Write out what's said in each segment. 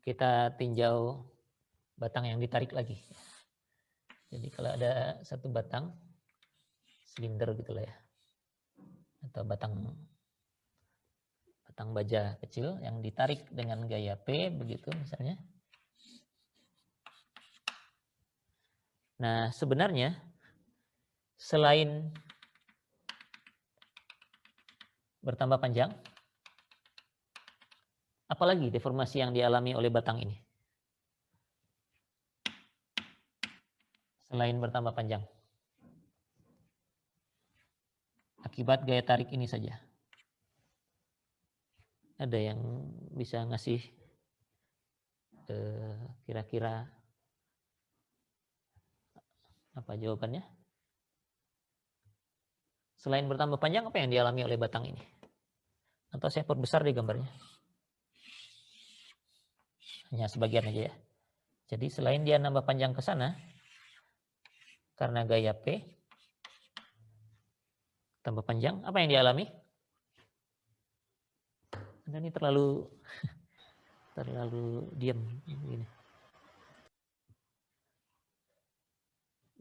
kita tinjau batang yang ditarik lagi. Jadi kalau ada satu batang silinder gitu lah ya, atau batang baja kecil yang ditarik dengan gaya P begitu misalnya. Nah, sebenarnya selain bertambah panjang, apalagi deformasi yang dialami oleh batang ini? Selain bertambah panjang. Akibat gaya tarik ini saja. Ada yang bisa ngasih kira-kira apa jawabannya? Selain bertambah panjang, apa yang dialami oleh batang ini? Atau saya perbesar di gambarnya. Hanya sebagian aja ya. Jadi selain dia nambah panjang ke sana, karena gaya P, tambah panjang, apa yang dialami? Anda ini terlalu diam begini.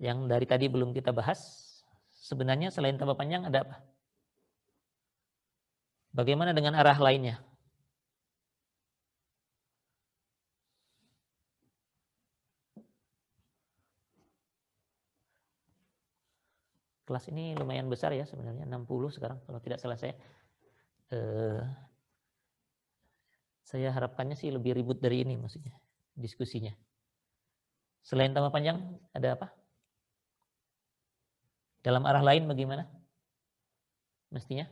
Yang dari tadi belum kita bahas, sebenarnya selain tambah panjang ada apa? Bagaimana dengan arah lainnya? Kelas ini lumayan besar ya sebenarnya, 60 sekarang kalau tidak salah saya. Saya harapkannya sih lebih ribut dari ini maksudnya, diskusinya. Selain tambah panjang, ada apa? Dalam arah lain bagaimana? Mestinya?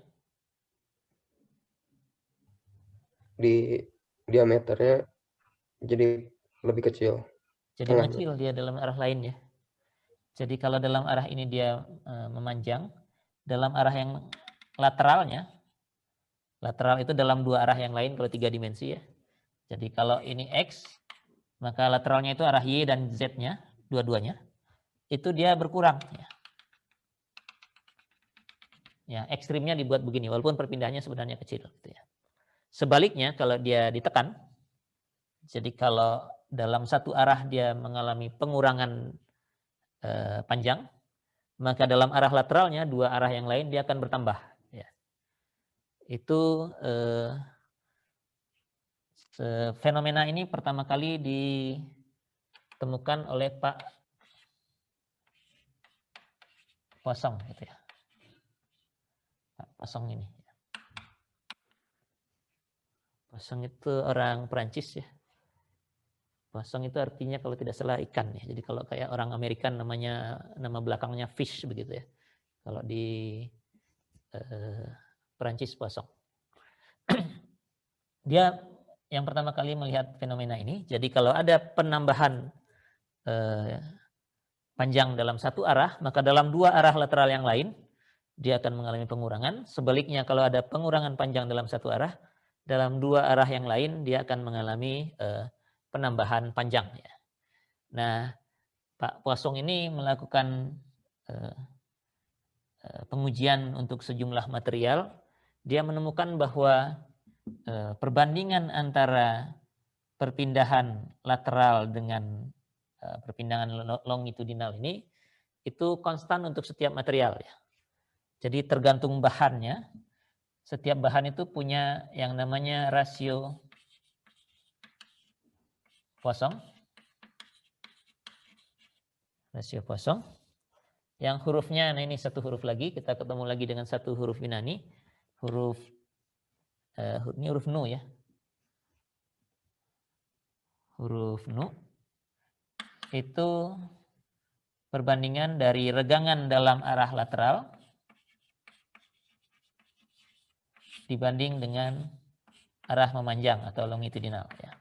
Di diameternya jadi lebih kecil. Jadi mengecil dia dalam arah lain ya. Jadi kalau dalam arah ini dia memanjang, dalam arah yang lateralnya, lateral itu dalam dua arah yang lain kalau 3 dimensi ya. Jadi kalau ini X, maka lateralnya itu arah Y dan Z-nya, dua-duanya, itu dia berkurang ya. Ya, ekstrimnya dibuat begini, walaupun perpindahannya sebenarnya kecil gitu ya. Sebaliknya kalau dia ditekan, jadi kalau dalam satu arah dia mengalami pengurangan panjang, maka dalam arah lateralnya dua arah yang lain dia akan bertambah. Ya. Itu fenomena ini pertama kali ditemukan oleh Pak Poisson gitu ya. Pak Poisson ini. Poisson itu orang Perancis ya. Poisson itu artinya kalau tidak salah ikan ya. Jadi kalau kayak orang Amerikan namanya, nama belakangnya fish begitu ya. Kalau di Perancis Poisson. Dia yang pertama kali melihat fenomena ini. Jadi kalau ada penambahan panjang dalam satu arah, maka dalam dua arah lateral yang lain dia akan mengalami pengurangan. Sebaliknya kalau ada pengurangan panjang dalam satu arah, dalam dua arah yang lain dia akan mengalami penambahan panjang. Ya. Nah, Pak Poisson ini melakukan pengujian untuk sejumlah material. Dia menemukan bahwa perbandingan antara perpindahan lateral dengan perpindahan longitudinal ini itu konstan untuk setiap material ya. Jadi tergantung bahannya, setiap bahan itu punya yang namanya rasio Poisson. Rasio Poisson. Yang hurufnya, nah ini satu huruf lagi, kita ketemu lagi dengan satu huruf Yunani. Ini huruf Nu ya. Huruf Nu itu perbandingan dari regangan dalam arah lateral dibanding dengan arah memanjang atau longitudinal ya.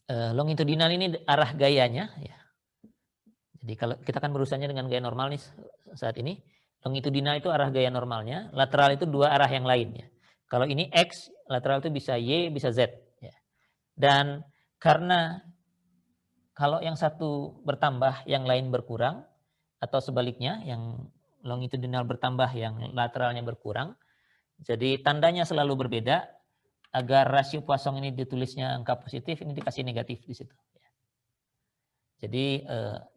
Longitudinal ini arah gayanya ya. Jadi kalau kita kan berurusannya dengan gaya normal nih saat ini, longitudinal itu arah gaya normalnya, lateral itu dua arah yang lain ya. Kalau ini X, lateral itu bisa Y, bisa Z ya. Dan karena kalau yang satu bertambah, yang lain berkurang, atau sebaliknya, yang longitudinal bertambah, yang lateralnya berkurang. Jadi tandanya selalu berbeda. Agar rasio Poisson ini ditulisnya angka positif, ini dikasih negatif di situ. Jadi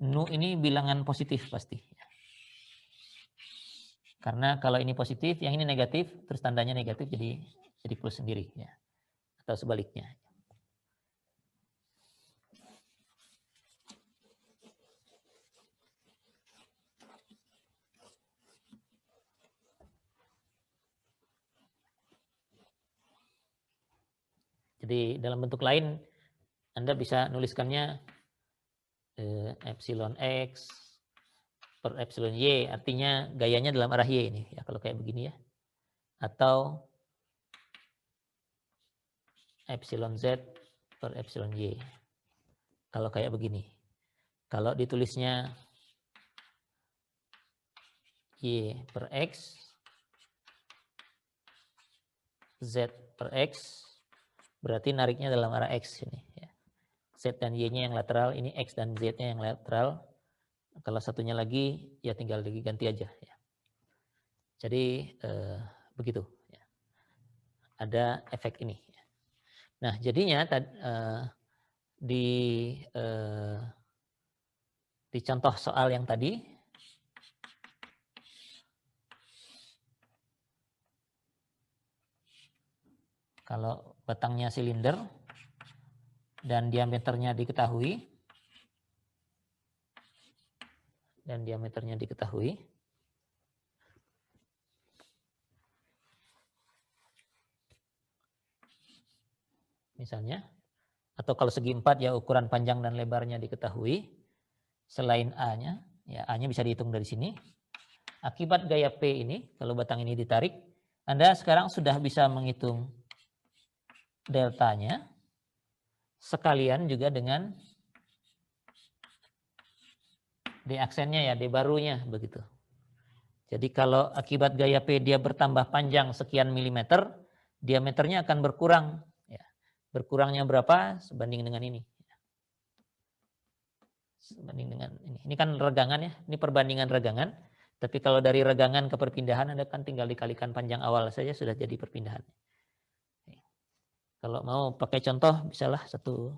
nu ini bilangan positif pasti. Karena kalau ini positif, yang ini negatif, terus tandanya negatif jadi plus sendiri, ya. Atau sebaliknya. Jadi dalam bentuk lain Anda bisa nuliskannya epsilon X per epsilon Y, artinya gayanya dalam arah Y ini, ya kalau kayak begini ya. Atau epsilon Z per epsilon Y. Kalau kayak begini. Kalau ditulisnya Y per X, Z per X, berarti nariknya dalam arah X ini. Ya. Z dan Y-nya yang lateral, ini X dan Z-nya yang lateral. Kalau satunya lagi, ya tinggal diganti aja. Ya. Jadi begitu. Ya. Ada efek ini. Nah, jadinya di contoh soal yang tadi, kalau batangnya silinder dan diameternya diketahui, misalnya, atau kalau segi 4 ya ukuran panjang dan lebarnya diketahui, selain A-nya, ya A-nya bisa dihitung dari sini. Akibat gaya P ini, kalau batang ini ditarik, Anda sekarang sudah bisa menghitung deltanya, sekalian juga dengan D aksennya ya, D barunya begitu. Jadi kalau akibat gaya P dia bertambah panjang sekian milimeter, diameternya akan berkurang. Ya. Berkurangnya berapa? Sebanding dengan ini. Sebanding dengan ini. Ini kan regangan ya, ini perbandingan regangan. Tapi kalau dari regangan ke perpindahan, Anda kan tinggal dikalikan panjang awal saja sudah jadi perpindahan. Kalau mau pakai contoh, bisalah satu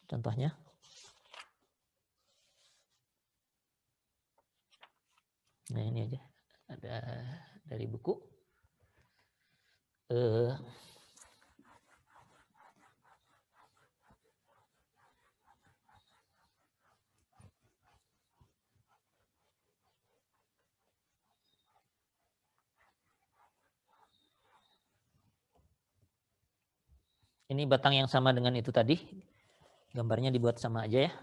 contohnya. Nah ini aja, ada dari buku. Ini batang yang sama dengan itu tadi. Gambarnya dibuat sama aja ya.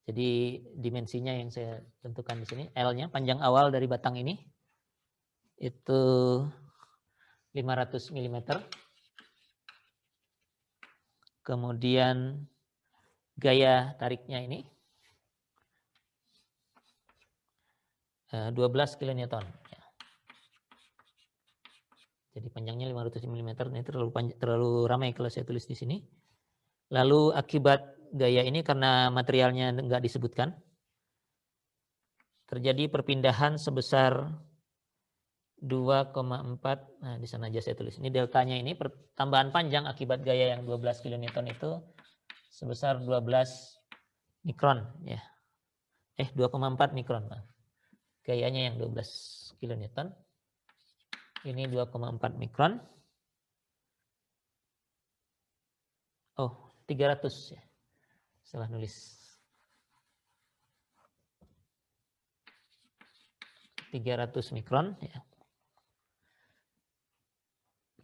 Jadi dimensinya yang saya tentukan di sini, L-nya panjang awal dari batang ini itu 500 mm. Kemudian gaya tariknya ini 12 kN. Jadi panjangnya 500 mm, ini terlalu ramai kalau saya tulis di sini. Lalu akibat gaya ini karena materialnya enggak disebutkan, terjadi perpindahan sebesar 2,4, nah di sana aja saya tulis. Ini deltanya ini tambahan panjang akibat gaya yang 12 kN itu sebesar 12 mikron ya. 2,4 mikron. Gayanya yang 12 kN. Ini 2,4 mikron. Oh, 300 ya. Salah nulis. 300 mikron ya.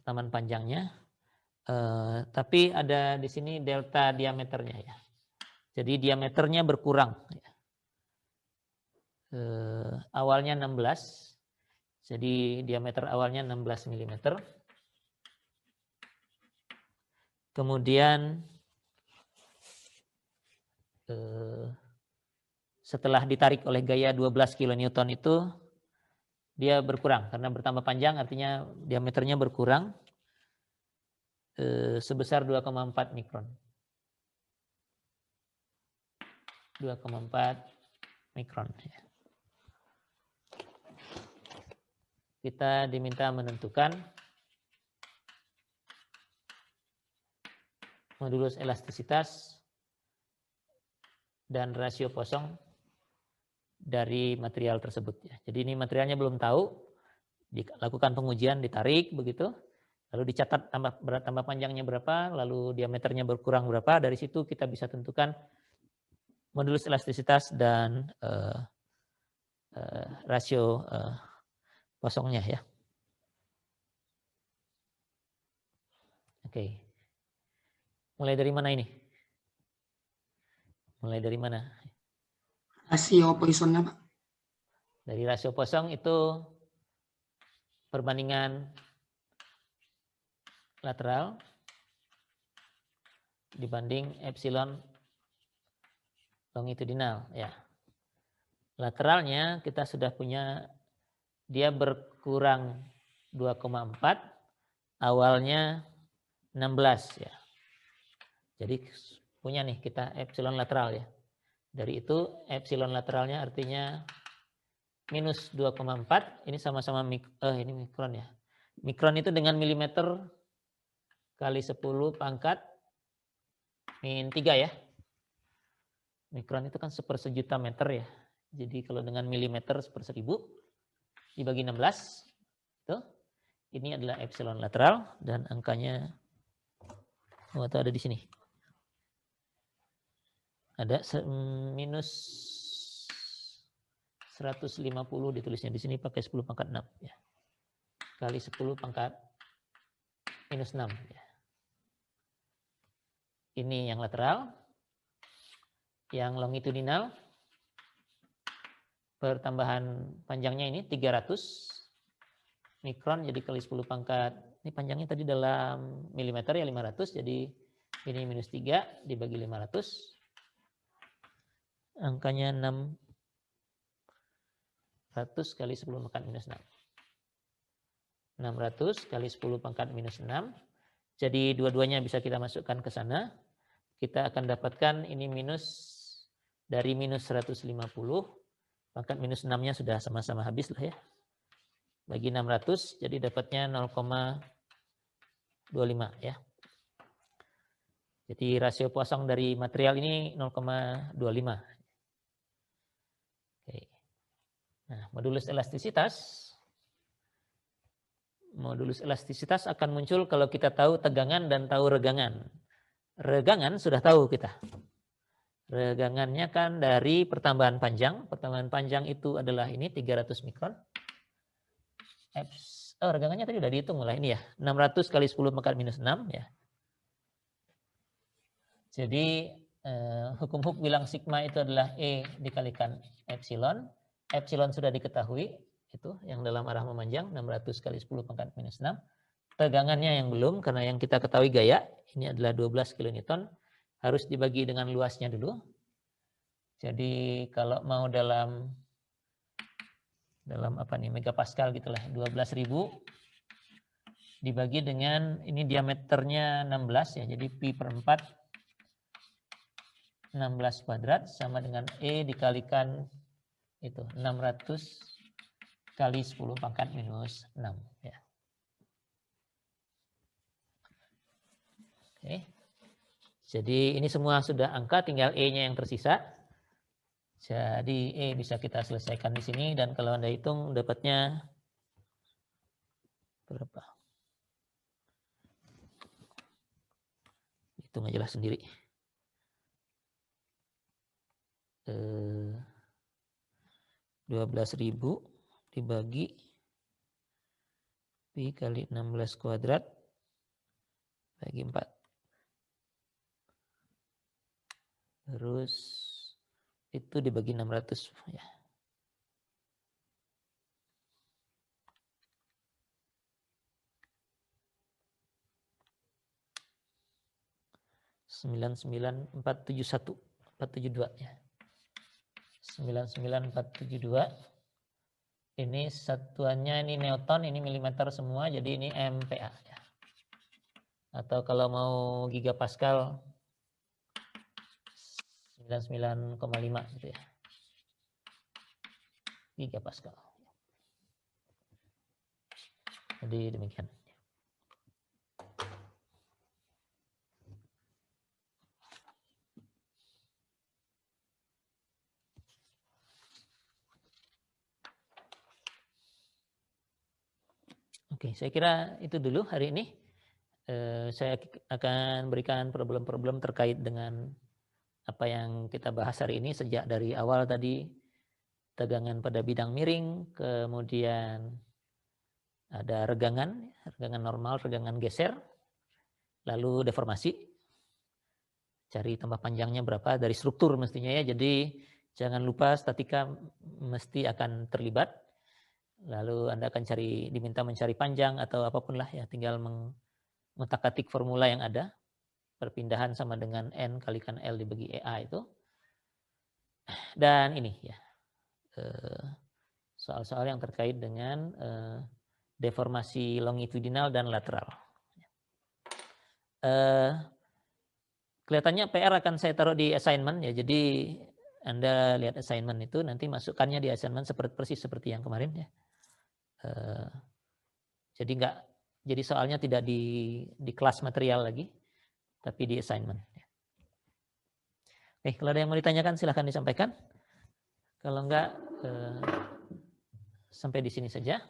Taman panjangnya. Tapi ada di sini delta diameternya ya. Jadi diameternya berkurang. Ya. Awalnya 16. Jadi diameter awalnya 16 mm. Kemudian setelah ditarik oleh gaya 12 kN itu dia berkurang karena bertambah panjang, artinya diameternya berkurang sebesar 2,4 mikron. 2,4 mikron. kita diminta menentukan modulus elastisitas dan rasio Poisson dari material tersebut ya. Jadi ini materialnya belum tahu, dilakukan pengujian, ditarik begitu, lalu dicatat tambah panjangnya berapa, lalu diameternya berkurang berapa, dari situ kita bisa tentukan modulus elastisitas dan rasio Poissonnya ya. Oke. Mulai dari mana ini? Mulai dari mana? Rasio Poissonnya, Pak. Dari rasio Poisson itu perbandingan lateral dibanding epsilon longitudinal ya. Lateralnya kita sudah punya, dia berkurang 2,4, awalnya 16 ya. Jadi punya nih kita epsilon lateral ya. Dari itu epsilon lateralnya artinya minus 2,4, ini sama-sama ini mikron ya. Mikron itu dengan milimeter kali 10 pangkat min 3 ya. Mikron itu kan sepersejuta meter ya. Jadi kalau dengan milimeter seperseribu dibagi 16, itu ini adalah epsilon lateral dan angkanya itu ada di sini. Ada minus 150 ditulisnya di sini pakai 10 pangkat 6 ya. Kali 10 pangkat minus 6 ya. Ini yang lateral. Yang longitudinal pertambahan panjangnya ini 300 mikron, jadi kali 10 pangkat, ini panjangnya tadi dalam milimeter ya 500, jadi ini minus 3 dibagi 500, angkanya 600 kali 10 pangkat minus 6. 600 kali 10 pangkat minus 6, jadi dua-duanya bisa kita masukkan ke sana. Kita akan dapatkan ini minus dari minus 150, pangkat minus 6-nya sudah sama-sama habis lah ya. Bagi 600, jadi dapatnya 0,25 ya. Jadi rasio Poisson dari material ini 0,25. Oke. Nah, modulus elastisitas akan muncul kalau kita tahu tegangan dan tahu regangan. Regangan sudah tahu kita. Regangannya kan dari pertambahan panjang. Pertambahan panjang itu adalah ini 300 mikron. Regangannya tadi udah dihitung lah ini ya. 600 kali 10 pangkat minus 6 ya. Jadi hukum Hooke bilang sigma itu adalah E dikalikan epsilon. Epsilon sudah diketahui, itu yang dalam arah memanjang 600 kali 10 pangkat minus 6. Tegangannya yang belum, karena yang kita ketahui gaya ini adalah 12 kN, harus dibagi dengan luasnya dulu. Jadi kalau mau dalam apa nih, megapascal gitulah, 12.000 dibagi dengan ini diameternya 16 ya, jadi pi per 4 16 kuadrat sama dengan E dikalikan itu 600 kali 10 pangkat minus 6 ya. Oke. Jadi ini semua sudah angka, tinggal E-nya yang tersisa. Jadi E bisa kita selesaikan di sini, dan kalau Anda hitung dapatnya berapa? Hitung aja lah sendiri. 12.000 dibagi pi kali 16 kuadrat bagi 4. Terus itu dibagi 600 ya. (99471) 472 ya. 99472. Ini satuannya ini Newton, ini milimeter semua, jadi ini MPa ya. Atau kalau mau gigapascal 99,5 gitu ya. Gigapascal. Jadi demikian. Oke, saya kira itu dulu hari ini. Saya akan berikan problem-problem terkait dengan apa yang kita bahas hari ini sejak dari awal tadi, tegangan pada bidang miring, kemudian ada regangan normal, regangan geser, lalu deformasi, cari tambah panjangnya berapa dari struktur mestinya ya, jadi jangan lupa statika mesti akan terlibat, lalu Anda akan diminta mencari panjang atau apapun lah ya, tinggal mengutak-atik formula yang ada, perpindahan sama dengan N kalikan L dibagi EA itu. Dan ini ya, soal-soal yang terkait dengan deformasi longitudinal dan lateral. Kelihatannya PR akan saya taruh di assignment ya, jadi Anda lihat assignment itu, nanti masukkannya di assignment persis seperti yang kemarin ya. Jadi soalnya tidak di kelas material lagi, tapi di assignment. Oke, kalau ada yang mau ditanyakan silahkan disampaikan. Kalau enggak, sampai di sini saja.